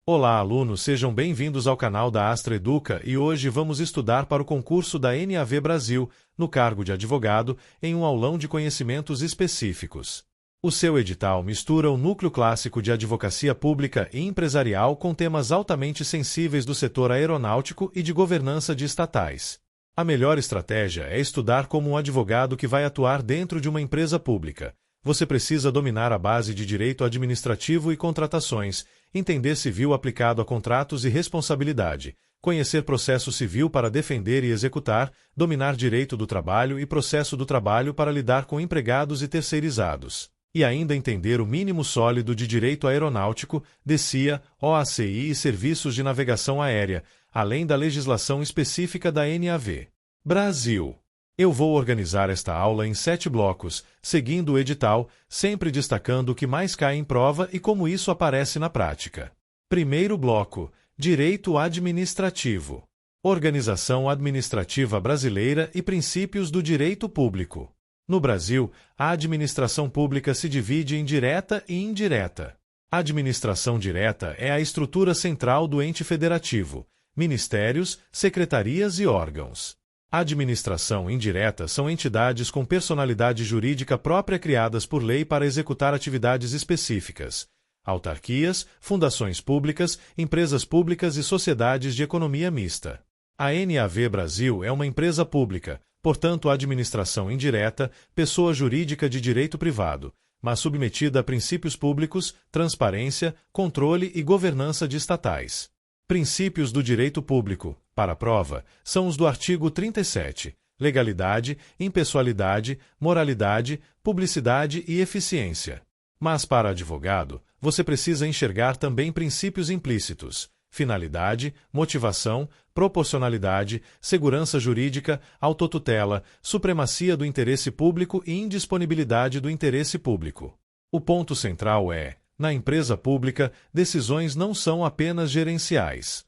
Olá, alunos, sejam bem-vindos ao canal da Astra Educa e hoje vamos estudar para o concurso da NAV Brasil, no cargo de advogado, em um aulão de conhecimentos específicos. O seu edital mistura o núcleo clássico de advocacia pública e empresarial com temas altamente sensíveis do setor aeronáutico e de governança de estatais. A melhor estratégia é estudar como um advogado que vai atuar dentro de uma empresa pública. Você precisa dominar a base de direito administrativo e contratações, entender civil aplicado a contratos e responsabilidade, conhecer processo civil para defender e executar, dominar direito do trabalho e processo do trabalho para lidar com empregados e terceirizados, e ainda entender o mínimo sólido de direito aeronáutico, DCIA, OACI e serviços de navegação aérea, além da legislação específica da NAV Brasil. Eu vou organizar esta aula em 7 blocos, seguindo o edital, sempre destacando o que mais cai em prova e como isso aparece na prática. Primeiro bloco: Direito Administrativo. Organização administrativa brasileira e princípios do direito público. No Brasil, a administração pública se divide em direta e indireta. A administração direta é a estrutura central do ente federativo, ministérios, secretarias e órgãos. A administração indireta são entidades com personalidade jurídica própria criadas por lei para executar atividades específicas. Autarquias, fundações públicas, empresas públicas e sociedades de economia mista. A NAV Brasil é uma empresa pública, portanto administração indireta, pessoa jurídica de direito privado, mas submetida a princípios públicos, transparência, controle e governança de estatais. Princípios do direito público, para a prova, são os do artigo 37, legalidade, impessoalidade, moralidade, publicidade e eficiência. Mas para advogado, você precisa enxergar também princípios implícitos, finalidade, motivação, proporcionalidade, segurança jurídica, autotutela, supremacia do interesse público e indisponibilidade do interesse público. O ponto central é: na empresa pública, decisões não são apenas gerenciais.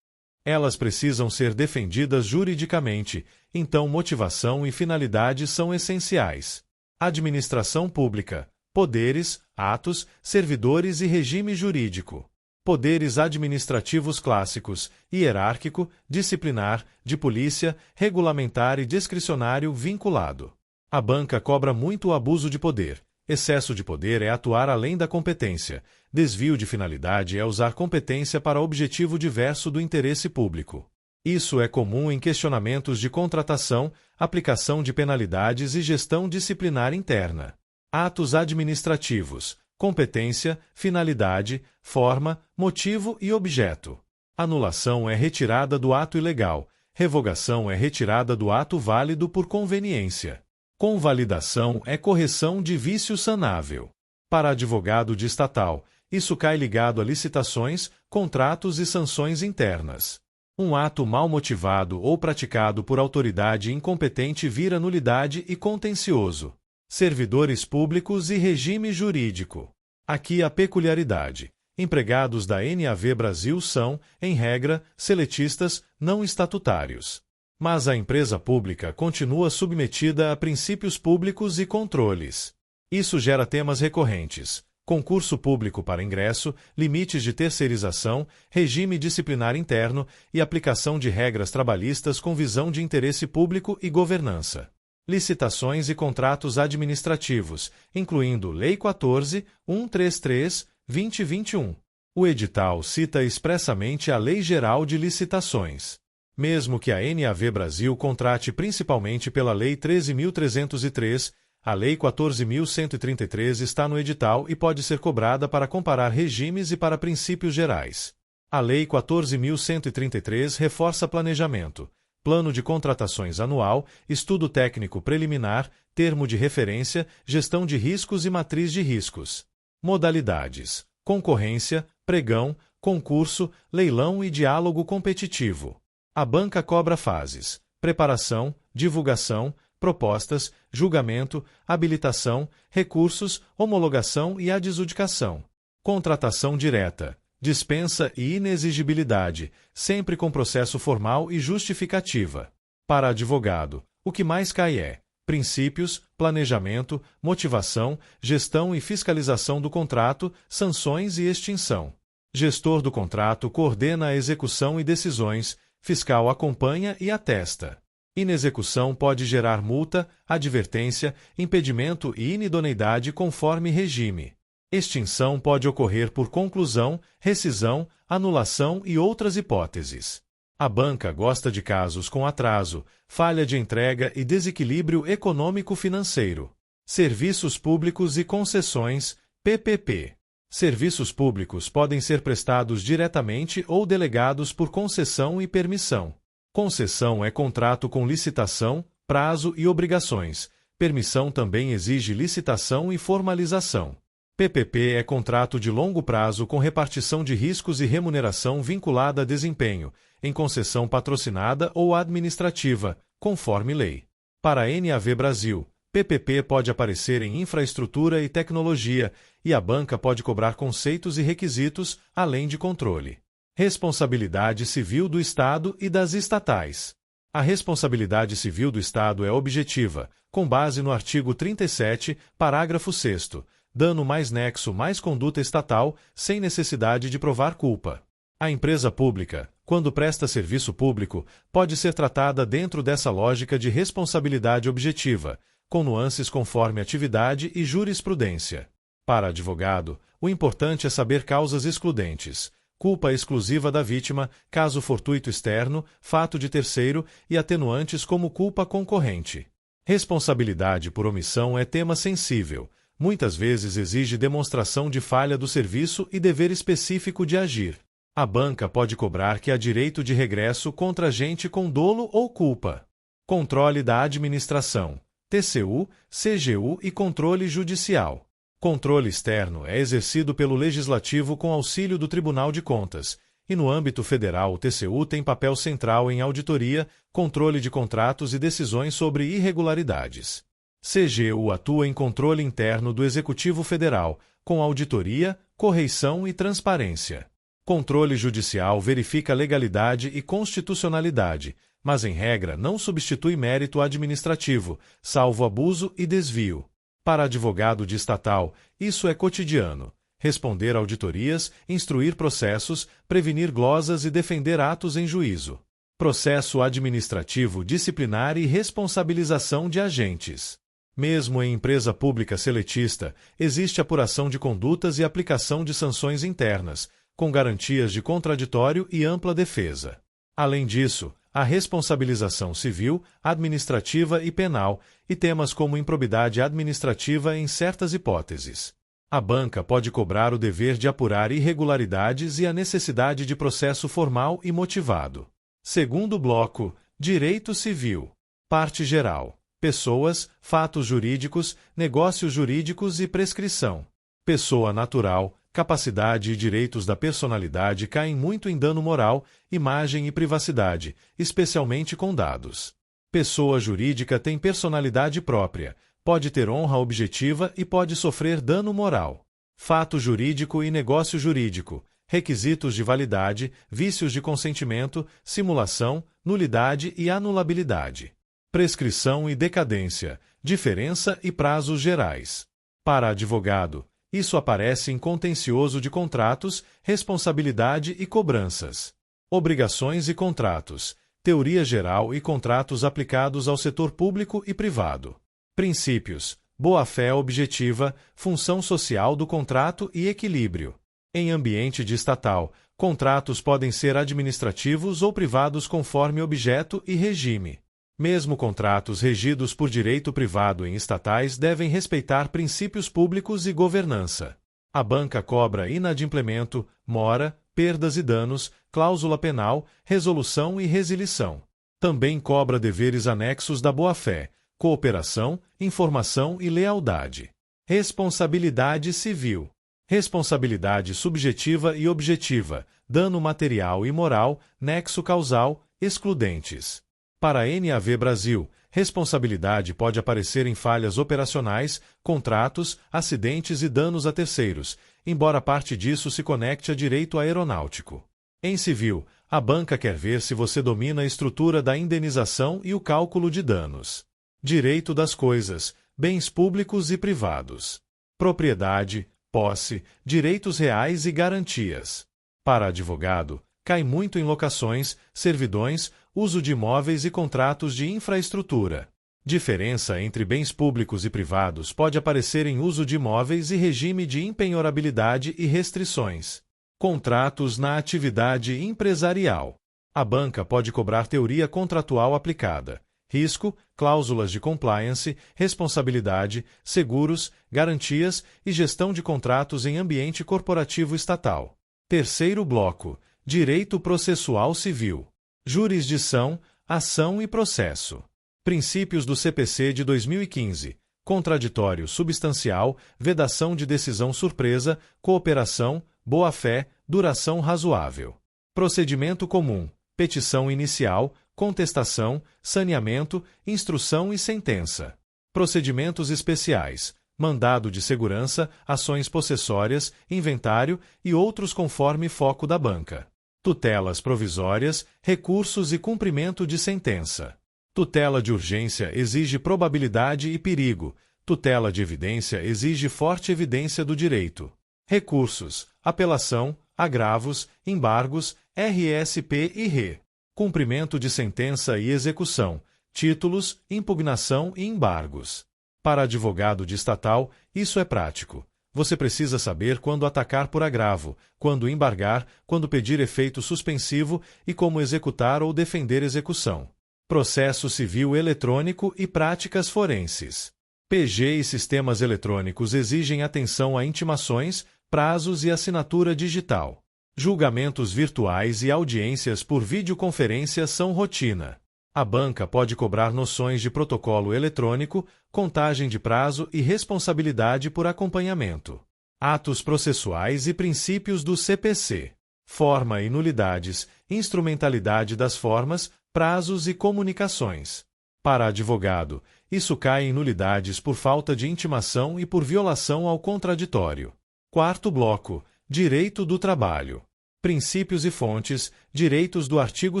Elas precisam ser defendidas juridicamente, então motivação e finalidade são essenciais. Administração pública: poderes, atos, servidores e regime jurídico. Poderes administrativos clássicos: hierárquico, disciplinar, de polícia, regulamentar e discricionário vinculado. A banca cobra muito o abuso de poder. Excesso de poder é atuar além da competência. Desvio de finalidade é usar competência para objetivo diverso do interesse público. Isso é comum em questionamentos de contratação, aplicação de penalidades e gestão disciplinar interna. Atos administrativos: competência, finalidade, forma, motivo e objeto. Anulação é retirada do ato ilegal. Revogação é retirada do ato válido por conveniência. Convalidação é correção de vício sanável. Para advogado de estatal, isso cai ligado a licitações, contratos e sanções internas. Um ato mal motivado ou praticado por autoridade incompetente vira nulidade e contencioso. Servidores públicos e regime jurídico. Aqui a peculiaridade: empregados da NAV Brasil são, em regra, seletistas, não estatutários. Mas a empresa pública continua submetida a princípios públicos e controles. Isso gera temas recorrentes: concurso público para ingresso, limites de terceirização, regime disciplinar interno e aplicação de regras trabalhistas com visão de interesse público e governança. Licitações e contratos administrativos, incluindo Lei 14.133/2021. O edital cita expressamente a Lei Geral de Licitações. Mesmo que a NAV Brasil contrate principalmente pela Lei 13.303, a Lei 14.133 está no edital e pode ser cobrada para comparar regimes e para princípios gerais. A Lei 14.133 reforça planejamento, plano de contratações anual, estudo técnico preliminar, termo de referência, gestão de riscos e matriz de riscos. Modalidades: concorrência, pregão, concurso, leilão e diálogo competitivo. A banca cobra fases: preparação, divulgação, propostas, julgamento, habilitação, recursos, homologação e adjudicação. Contratação direta: dispensa e inexigibilidade, sempre com processo formal e justificativa. Para advogado, o que mais cai é princípios, planejamento, motivação, gestão e fiscalização do contrato, sanções e extinção. Gestor do contrato coordena a execução e decisões, fiscal acompanha e atesta. Inexecução pode gerar multa, advertência, impedimento e inidoneidade conforme regime. Extinção pode ocorrer por conclusão, rescisão, anulação e outras hipóteses. A banca gosta de casos com atraso, falha de entrega e desequilíbrio econômico-financeiro. Serviços públicos e concessões, PPP. Serviços públicos podem ser prestados diretamente ou delegados por concessão e permissão. Concessão é contrato com licitação, prazo e obrigações. Permissão também exige licitação e formalização. PPP é contrato de longo prazo com repartição de riscos e remuneração vinculada a desempenho, em concessão patrocinada ou administrativa, conforme lei. Para a NAV Brasil, PPP pode aparecer em infraestrutura e tecnologia, e a banca pode cobrar conceitos e requisitos, além de controle. Responsabilidade civil do Estado e das estatais. A responsabilidade civil do Estado é objetiva, com base no artigo 37, parágrafo 6º, dano mais nexo mais conduta estatal, sem necessidade de provar culpa. A empresa pública, quando presta serviço público, pode ser tratada dentro dessa lógica de responsabilidade objetiva, com nuances conforme atividade e jurisprudência. Para advogado, o importante é saber causas excludentes, culpa exclusiva da vítima, caso fortuito externo, fato de terceiro e atenuantes como culpa concorrente. Responsabilidade por omissão é tema sensível, muitas vezes exige demonstração de falha do serviço e dever específico de agir. A banca pode cobrar que há direito de regresso contra agente com dolo ou culpa. Controle da administração. TCU, CGU e controle judicial. Controle externo é exercido pelo Legislativo com auxílio do Tribunal de Contas, e no âmbito federal o TCU tem papel central em auditoria, controle de contratos e decisões sobre irregularidades. CGU atua em controle interno do Executivo Federal, com auditoria, correição e transparência. Controle judicial verifica legalidade e constitucionalidade, mas em regra não substitui mérito administrativo, salvo abuso e desvio. Para advogado de estatal, isso é cotidiano: responder auditorias, instruir processos, prevenir glosas e defender atos em juízo. Processo administrativo disciplinar e responsabilização de agentes. Mesmo em empresa pública seletista, existe apuração de condutas e aplicação de sanções internas, com garantias de contraditório e ampla defesa. Além disso, a responsabilização civil, administrativa e penal, e temas como improbidade administrativa em certas hipóteses. A banca pode cobrar o dever de apurar irregularidades e a necessidade de processo formal e motivado. Segundo bloco, Direito Civil. Parte geral. Pessoas, fatos jurídicos, negócios jurídicos e prescrição. Pessoa natural, capacidade e direitos da personalidade caem muito em dano moral, imagem e privacidade, especialmente com dados. Pessoa jurídica tem personalidade própria, pode ter honra objetiva e pode sofrer dano moral. Fato jurídico e negócio jurídico, requisitos de validade, vícios de consentimento, simulação, nulidade e anulabilidade. Prescrição e decadência, diferença e prazos gerais. Para advogado, isso aparece em contencioso de contratos, responsabilidade e cobranças. Obrigações e contratos, teoria geral e contratos aplicados ao setor público e privado. Princípios, boa-fé objetiva, função social do contrato e equilíbrio. Em ambiente de estatal, contratos podem ser administrativos ou privados conforme objeto e regime. Mesmo contratos regidos por direito privado em estatais devem respeitar princípios públicos e governança. A banca cobra inadimplemento, mora, perdas e danos, cláusula penal, resolução e resilição. Também cobra deveres anexos da boa-fé, cooperação, informação e lealdade. Responsabilidade civil. Responsabilidade subjetiva e objetiva, dano material e moral, nexo causal, excludentes. Para a NAV Brasil, responsabilidade pode aparecer em falhas operacionais, contratos, acidentes e danos a terceiros, embora parte disso se conecte a direito aeronáutico. Em civil, a banca quer ver se você domina a estrutura da indenização e o cálculo de danos. Direito das coisas, bens públicos e privados. Propriedade, posse, direitos reais e garantias. Para advogado, cai muito em locações, servidões, uso de imóveis e contratos de infraestrutura. Diferença entre bens públicos e privados pode aparecer em uso de imóveis e regime de impenhorabilidade e restrições. Contratos na atividade empresarial. A banca pode cobrar teoria contratual aplicada, risco, cláusulas de compliance, responsabilidade, seguros, garantias e gestão de contratos em ambiente corporativo estatal. Terceiro bloco: Direito processual civil. Jurisdição, ação e processo. Princípios do CPC de 2015. Contraditório substancial, vedação de decisão surpresa, cooperação, boa-fé, duração razoável. Procedimento comum. Petição inicial, contestação, saneamento, instrução e sentença. Procedimentos especiais. Mandado de segurança, ações possessórias, inventário e outros conforme foco da banca. Tutelas provisórias, recursos e cumprimento de sentença. Tutela de urgência exige probabilidade e perigo. Tutela de evidência exige forte evidência do direito. Recursos, apelação, agravos, embargos, RSP e RE. Cumprimento de sentença e execução, títulos, impugnação e embargos. Para advogado de estatal, isso é prático. Você precisa saber quando atacar por agravo, quando embargar, quando pedir efeito suspensivo e como executar ou defender execução. Processo civil eletrônico e práticas forenses. PG e sistemas eletrônicos exigem atenção a intimações, prazos e assinatura digital. Julgamentos virtuais e audiências por videoconferência são rotina. A banca pode cobrar noções de protocolo eletrônico, contagem de prazo e responsabilidade por acompanhamento. Atos processuais e princípios do CPC. Forma e nulidades, instrumentalidade das formas, prazos e comunicações. Para advogado, isso cai em nulidades por falta de intimação e por violação ao contraditório. Quarto bloco: Direito do trabalho. Princípios e fontes, direitos do artigo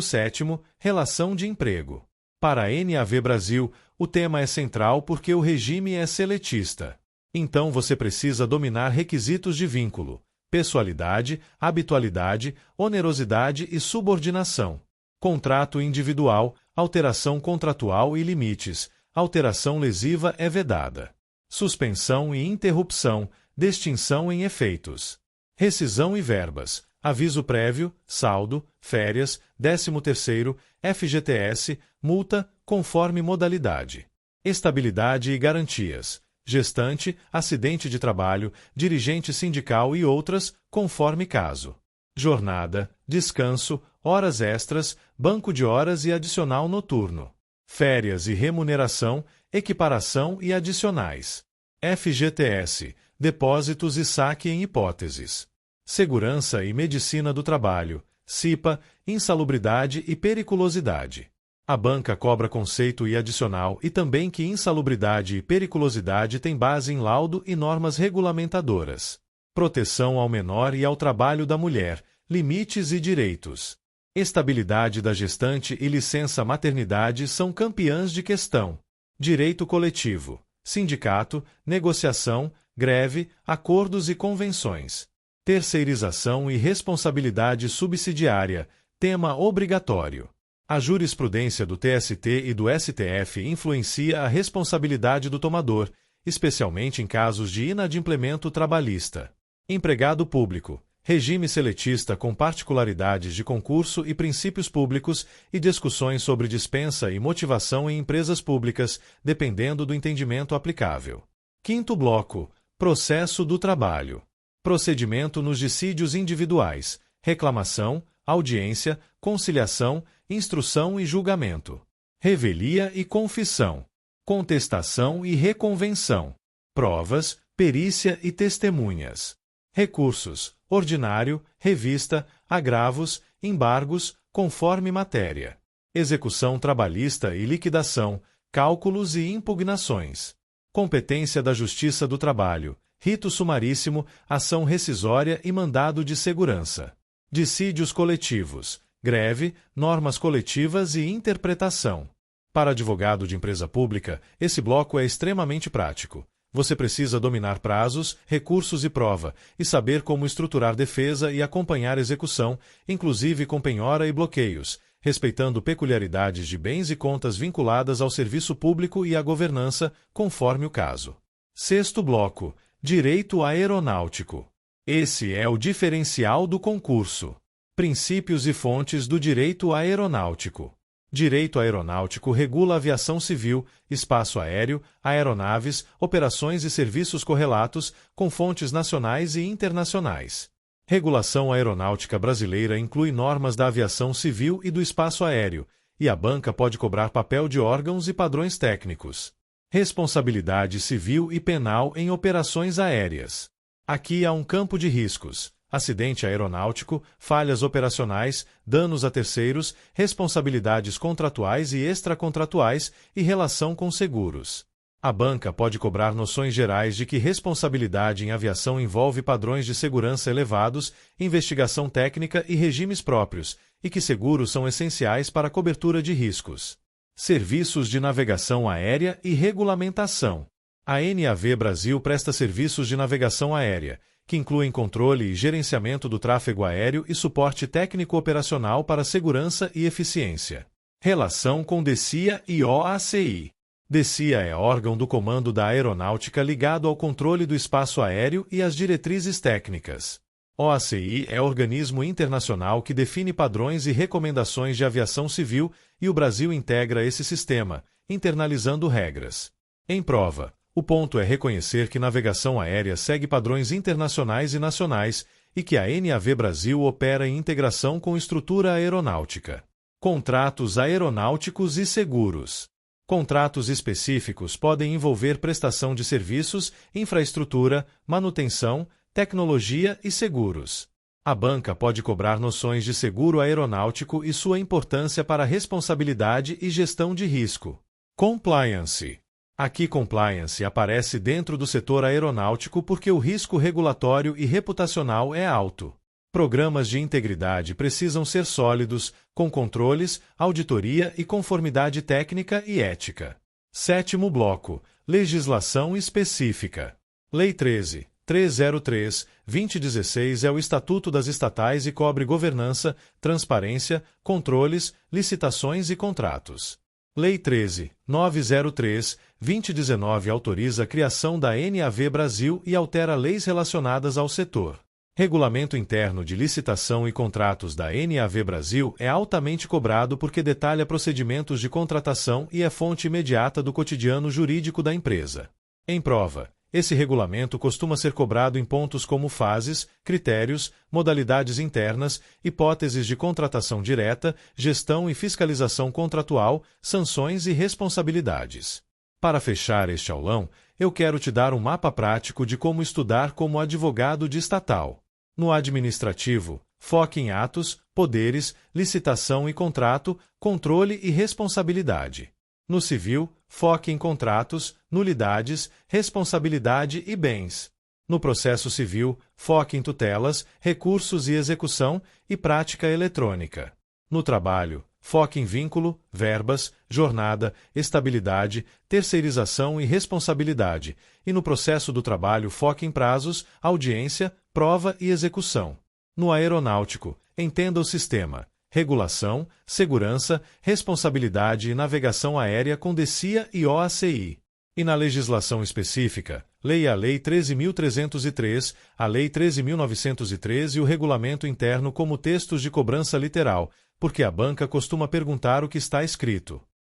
7º, relação de emprego. Para a NAV Brasil, o tema é central porque o regime é seletista. Então você precisa dominar requisitos de vínculo, pessoalidade, habitualidade, onerosidade e subordinação. Contrato individual, alteração contratual e limites. Alteração lesiva é vedada. Suspensão e interrupção, distinção em efeitos. Rescisão e verbas. Aviso prévio, saldo, férias, 13º, FGTS, multa, conforme modalidade. Estabilidade e garantias. Gestante, acidente de trabalho, dirigente sindical e outras, conforme caso. Jornada, descanso, horas extras, banco de horas e adicional noturno. Férias e remuneração, equiparação e adicionais. FGTS, depósitos e saque em hipóteses. Segurança e medicina do trabalho, CIPA, insalubridade e periculosidade. A banca cobra conceito e adicional e também que insalubridade e periculosidade têm base em laudo e normas regulamentadoras. Proteção ao menor e ao trabalho da mulher, limites e direitos. Estabilidade da gestante e licença maternidade são campeãs de questão. Direito coletivo, sindicato, negociação, greve, acordos e convenções. Terceirização e responsabilidade subsidiária, tema obrigatório. A jurisprudência do TST e do STF influencia a responsabilidade do tomador, especialmente em casos de inadimplemento trabalhista. Empregado público, regime seletista com particularidades de concurso e princípios públicos e discussões sobre dispensa e motivação em empresas públicas, dependendo do entendimento aplicável. Quinto bloco: Processo do trabalho. Procedimento nos dissídios individuais, reclamação, audiência, conciliação, instrução e julgamento. Revelia e confissão. Contestação e reconvenção. Provas, perícia e testemunhas. Recursos, ordinário, revista, agravos, embargos, conforme matéria. Execução trabalhista e liquidação, cálculos e impugnações. Competência da Justiça do Trabalho, rito sumaríssimo, ação rescisória e mandado de segurança. Dissídios coletivos, greve, normas coletivas e interpretação. Para advogado de empresa pública, esse bloco é extremamente prático. Você precisa dominar prazos, recursos e prova, e saber como estruturar defesa e acompanhar execução, inclusive com penhora e bloqueios, respeitando peculiaridades de bens e contas vinculadas ao serviço público e à governança, conforme o caso. Sexto bloco: Direito Aeronáutico. Esse é o diferencial do concurso. Princípios e fontes do direito aeronáutico. Direito aeronáutico regula a aviação civil, espaço aéreo, aeronaves, operações e serviços correlatos, com fontes nacionais e internacionais. Regulação aeronáutica brasileira inclui normas da aviação civil e do espaço aéreo, e a banca pode cobrar papel de órgãos e padrões técnicos. Responsabilidade civil e penal em operações aéreas. Aqui há um campo de riscos: acidente aeronáutico, falhas operacionais, danos a terceiros, responsabilidades contratuais e extracontratuais e relação com seguros. A banca pode cobrar noções gerais de que responsabilidade em aviação envolve padrões de segurança elevados, investigação técnica e regimes próprios, e que seguros são essenciais para a cobertura de riscos. Serviços de navegação aérea e regulamentação. A NAV Brasil presta serviços de navegação aérea, que incluem controle e gerenciamento do tráfego aéreo e suporte técnico-operacional para segurança e eficiência. Relação com DCIA e OACI. DCIA é órgão do comando da aeronáutica ligado ao controle do espaço aéreo e às diretrizes técnicas. OACI é organismo internacional que define padrões e recomendações de aviação civil e o Brasil integra esse sistema, internalizando regras. Em prova, o ponto é reconhecer que navegação aérea segue padrões internacionais e nacionais e que a NAV Brasil opera em integração com estrutura aeronáutica. Contratos aeronáuticos e seguros. Contratos específicos podem envolver prestação de serviços, infraestrutura, manutenção, tecnologia e seguros. A banca pode cobrar noções de seguro aeronáutico e sua importância para a responsabilidade e gestão de risco. Compliance. Aqui compliance aparece dentro do setor aeronáutico porque o risco regulatório e reputacional é alto. Programas de integridade precisam ser sólidos, com controles, auditoria e conformidade técnica e ética. Sétimo bloco: Legislação específica. Lei 13.303/2016 é o Estatuto das Estatais e cobre governança, transparência, controles, licitações e contratos. Lei 13.903/2019 autoriza a criação da NAV Brasil e altera leis relacionadas ao setor. Regulamento interno de licitação e contratos da NAV Brasil é altamente cobrado porque detalha procedimentos de contratação e é fonte imediata do cotidiano jurídico da empresa. Em prova, esse regulamento costuma ser cobrado em pontos como fases, critérios, modalidades internas, hipóteses de contratação direta, gestão e fiscalização contratual, sanções e responsabilidades. Para fechar este aulão, eu quero te dar um mapa prático de como estudar como advogado de estatal. No administrativo, foque em atos, poderes, licitação e contrato, controle e responsabilidade. No civil, foque em contratos, nulidades, responsabilidade e bens. No processo civil, foque em tutelas, recursos e execução e prática eletrônica. No trabalho, foque em vínculo, verbas, jornada, estabilidade, terceirização e responsabilidade. E no processo do trabalho, foque em prazos, audiência, prova e execução. No aeronáutico, entenda o sistema: regulação, segurança, responsabilidade e navegação aérea com DCIA e OACI. E na legislação específica, leia a Lei 13.303, a Lei 13.903 e o Regulamento Interno como textos de cobrança literal, porque a banca costuma perguntar o que está escrito.